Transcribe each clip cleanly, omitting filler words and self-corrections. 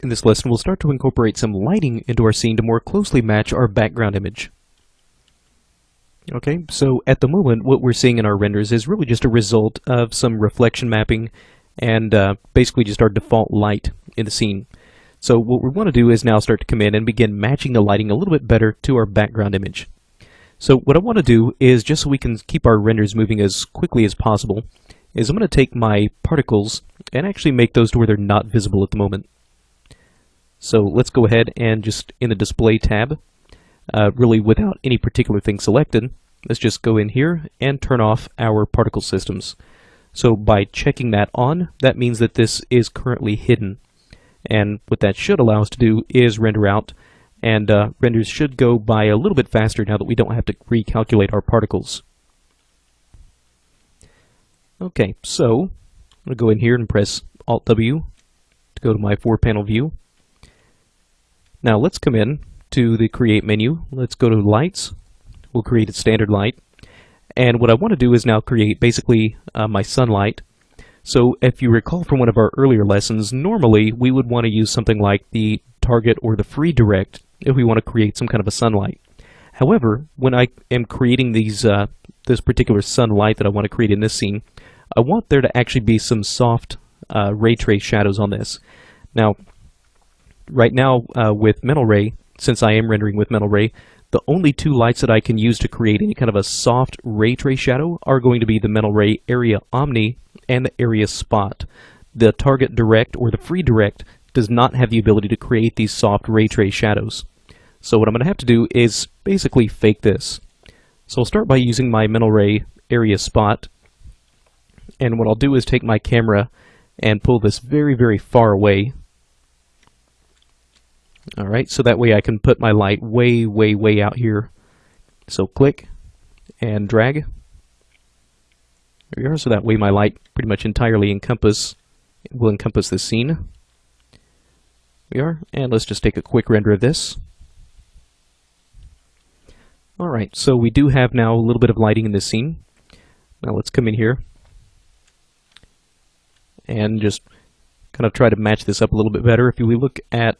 In this lesson, we'll start to incorporate some lighting into our scene to more closely match our background image. Okay, so at the moment, what we're seeing in our renders is really just a result of some reflection mapping and basically just our default light in the scene. So what we want to do is now start to come in and begin matching the lighting a little bit better to our background image. So what I want to do is, just so we can keep our renders moving as quickly as possible, is I'm going to take my particles and actually make those to where they're not visible at the moment. So let's go ahead and just in the display tab, really without any particular thing selected, let's just go in here and turn off our particle systems. So by checking that on, that means that this is currently hidden. And what that should allow us to do is render out, and renders should go by a little bit faster now that we don't have to recalculate our particles. Okay, so I'm going to go in here and press Alt-W to go to my 4-panel view. Now let's come in to the Create menu. Let's go to Lights. We'll create a standard light. And what I want to do is now create basically my sunlight. So if you recall from one of our earlier lessons, normally we would want to use something like the target or the free direct if we want to create some kind of a sunlight. However, when I am creating these this particular sunlight that I want to create in this scene, I want there to actually be some soft ray trace shadows on this. Now, right now with Mental Ray, since I am rendering with Mental Ray, the only two lights that I can use to create any kind of a soft ray trace shadow are going to be the Mental Ray Area Omni and the Area Spot. The Target Direct or the Free Direct does not have the ability to create these soft ray trace shadows. So what I'm going to have to do is basically fake this. So I'll start by using my Mental Ray Area Spot, and what I'll do is take my camera and pull this very, very far away. Alright, so that way I can put my light way, way, way out here. So click and drag. There we are, so that way my light pretty much entirely will encompass this scene. There we are, and let's just take a quick render of this. Alright, so we do have now a little bit of lighting in this scene. Now let's come in here and just kind of try to match this up a little bit better. If we look at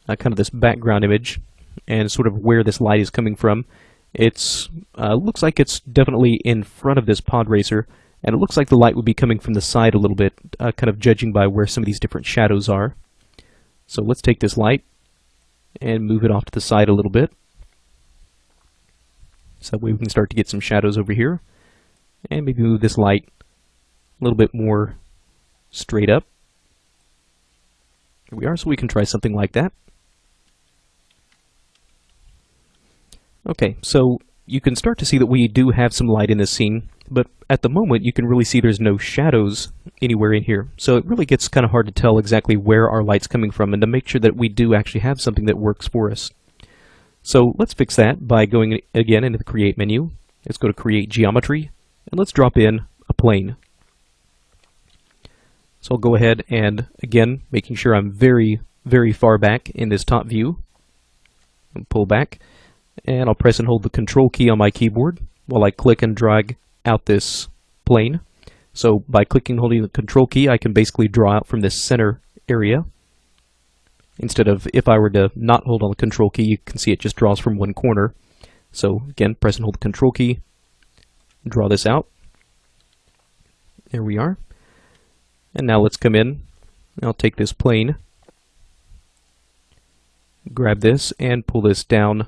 kind of this background image and sort of where this light is coming from, it's looks like it's definitely in front of this pod racer, and it looks like the light would be coming from the side a little bit, kind of judging by where some of these different shadows are. So let's take this light and move it off to the side a little bit, so that way we can start to get some shadows over here, and maybe move this light a little bit more straight up. There we are, so we can try something like that. Okay, so you can start to see that we do have some light in this scene, but at the moment you can really see there's no shadows anywhere in here. So it really gets kind of hard to tell exactly where our light's coming from, and to make sure that we do actually have something that works for us. So let's fix that by going again into the Create menu. Let's go to Create Geometry, and let's drop in a plane. So I'll go ahead and, again, making sure I'm very, very far back in this top view, and pull back. And I'll press and hold the Control key on my keyboard while I click and drag out this plane. So by clicking and holding the Control key, I can basically draw out from this center area. Instead of, if I were to not hold on the Control key, you can see it just draws from one corner. So again, press and hold the Control key, draw this out. There we are. And now let's come in. I'll take this plane, grab this, and pull this down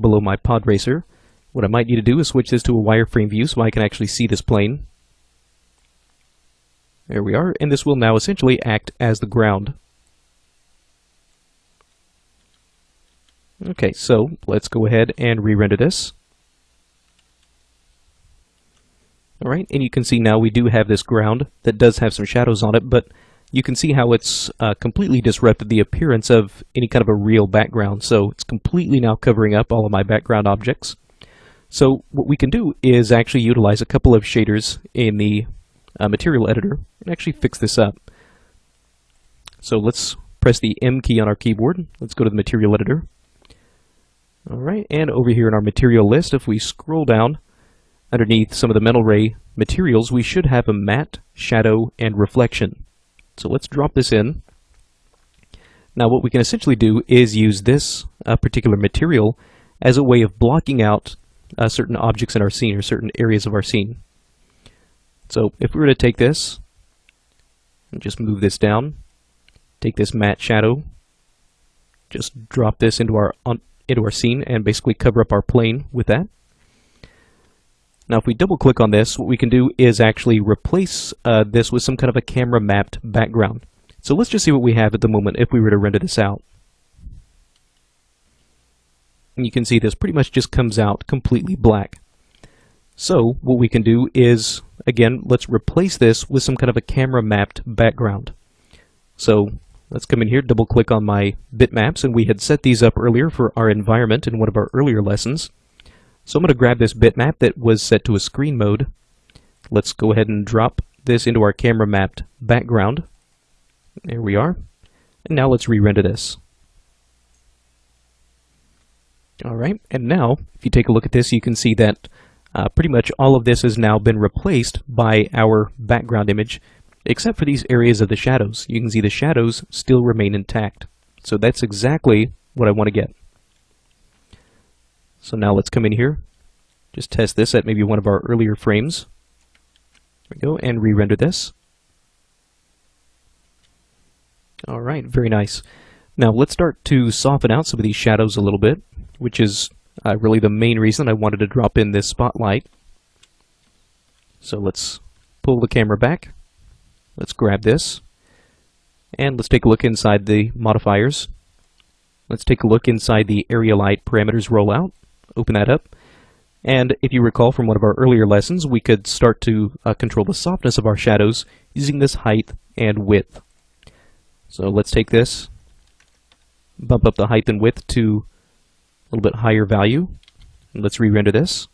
below my pod racer. What I might need to do is switch this to a wireframe view so I can actually see this plane. There we are, and this will now essentially act as the ground. Okay, so let's go ahead and re-render this. Alright, and you can see now we do have this ground that does have some shadows on it, but you can see how it's completely disrupted the appearance of any kind of a real background. So it's completely now covering up all of my background objects. So what we can do is actually utilize a couple of shaders in the material editor and actually fix this up. So let's press the M key on our keyboard. Let's go to the material editor. Alright, and over here in our material list, if we scroll down underneath some of the Mental Ray materials, we should have a matte, shadow, and reflection. So let's drop this in. Now what we can essentially do is use this particular material as a way of blocking out certain objects in our scene or certain areas of our scene. So if we were to take this and just move this down, take this matte shadow, just drop this into our scene and basically cover up our plane with that. Now if we double click on this, what we can do is actually replace this with some kind of a camera mapped background. So let's just see what we have at the moment if we were to render this out. And you can see this pretty much just comes out completely black. So what we can do is, again, let's replace this with some kind of a camera mapped background. So let's come in here, double click on my bitmaps, and we had set these up earlier for our environment in one of our earlier lessons. So I'm going to grab this bitmap that was set to a screen mode. Let's go ahead and drop this into our camera mapped background. There we are. And now let's re-render this. Alright, and now if you take a look at this, you can see that pretty much all of this has now been replaced by our background image, except for these areas of the shadows. You can see the shadows still remain intact. So that's exactly what I want to get. So now let's come in here, just test this at maybe one of our earlier frames. There we go, and re-render this. Alright, very nice. Now let's start to soften out some of these shadows a little bit, which is really the main reason I wanted to drop in this spotlight. So let's pull the camera back. Let's grab this. And let's take a look inside the modifiers. Let's take a look inside the area light parameters rollout. Open that up. And if you recall from one of our earlier lessons, we could start to control the softness of our shadows using this height and width. So let's take this, bump up the height and width to a little bit higher value, and let's re-render this.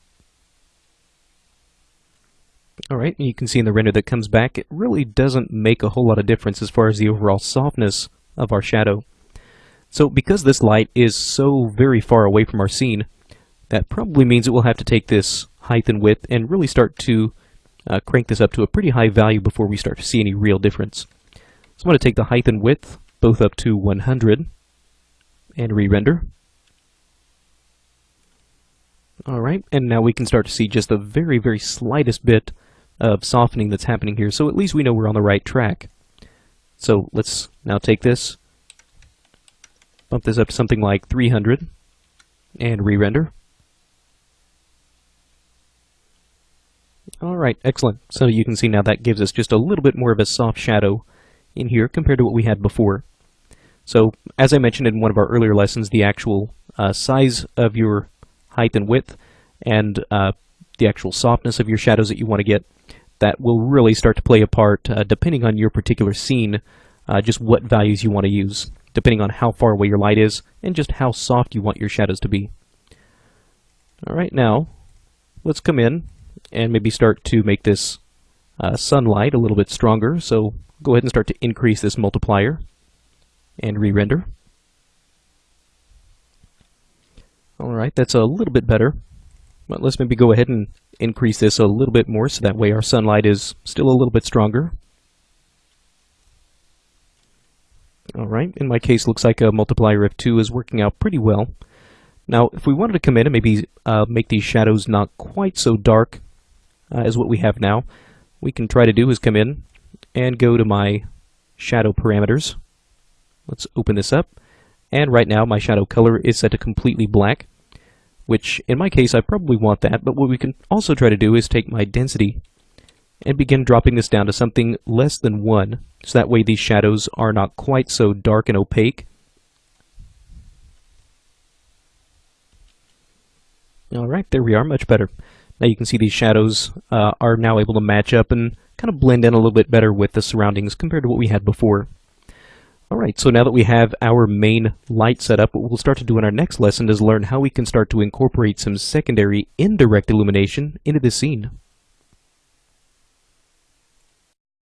Alright, and you can see in the render that comes back, it really doesn't make a whole lot of difference as far as the overall softness of our shadow. So because this light is so very far away from our scene, that probably means that we'll have to take this height and width and really start to crank this up to a pretty high value before we start to see any real difference. So I'm going to take the height and width both up to 100 and re-render. Alright, and now we can start to see just the very, very slightest bit of softening that's happening here, so at least we know we're on the right track. So let's now take this, bump this up to something like 300 and re-render. Alright, excellent. So you can see now that gives us just a little bit more of a soft shadow in here compared to what we had before. So as I mentioned in one of our earlier lessons, the actual size of your height and width and the actual softness of your shadows that you want to get, that will really start to play a part depending on your particular scene, just what values you want to use, depending on how far away your light is and just how soft you want your shadows to be. Alright, now let's come in and maybe start to make this sunlight a little bit stronger. So go ahead and start to increase this multiplier and re-render. Alright, that's a little bit better. But let's maybe go ahead and increase this a little bit more so that way our sunlight is still a little bit stronger. Alright, in my case looks like a multiplier of 2 is working out pretty well. Now if we wanted to come in and maybe make these shadows not quite so dark as what we have now, we can try to do is come in and go to my shadow parameters. Let's open this up, and right now my shadow color is set to completely black, which in my case I probably want that, but what we can also try to do is take my density and begin dropping this down to something less than 1, so that way these shadows are not quite so dark and opaque. Alright, there we are, much better. Now you can see these shadows are now able to match up and kind of blend in a little bit better with the surroundings compared to what we had before. Alright, so now that we have our main light set up, what we'll start to do in our next lesson is learn how we can start to incorporate some secondary indirect illumination into the scene.